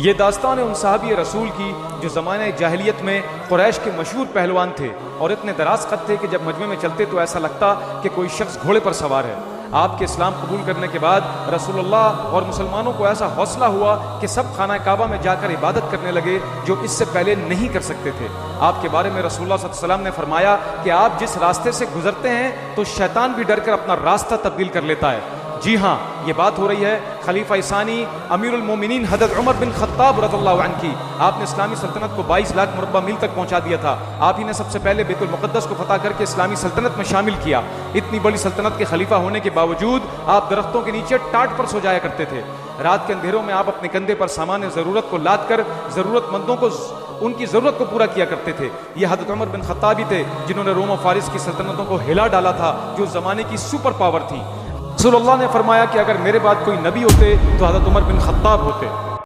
ये दास्तान उन साहबी रसूल की जो ज़माने जाहिलियत में कुरैश के मशहूर पहलवान थे और इतने दराज कद थे कि जब मजमे में चलते तो ऐसा लगता कि कोई शख्स घोड़े पर सवार है। आपके इस्लाम कबूल करने के बाद रसूलुल्लाह और मुसलमानों को ऐसा हौसला हुआ कि सब खाना काबा में जाकर इबादत करने लगे जो इससे पहले नहीं कर सकते थे। आपके बारे में रसूलुल्लाह सल्लल्लाहु अलैहि वसल्लम ने फरमाया कि आप जिस रास्ते से गुजरते हैं तो शैतान भी डर कर अपना रास्ता तब्दील कर लेता है। जी हाँ, ये बात हो रही है खलीफा इसानी अमीरुल मोमिनीन हज़रत उमर बिन खत्ताब रज़ियल्लाहु अन्हु की। आपने इस्लामी सल्तनत को 22 लाख मुरब्बा मील तक पहुंचा दिया था। आप ही ने सबसे पहले बैतुल मुक़द्दस को फतह करके इस्लामी सल्तनत में शामिल किया। इतनी बड़ी सल्तनत के खलीफा होने के बावजूद आप दरख्तों के नीचे टाट पर सो जाया करते थे। रात के अंधेरों में आप अपने कंधे पर सामान ज़रूरत को लाद कर ज़रूरतमंदों को उनकी ज़रूरत को पूरा किया करते थे। ये हज़रत उमर बिन खत्ताब ही थे जिन्होंने रोम और फारिस की सल्तनतों को हिला डाला था, जो ज़माने की सुपर पावर थी। रसूलुल्लाह ने फरमाया कि अगर मेरे बाद कोई नबी होते तो हज़रत उमर बिन खत्ताब होते।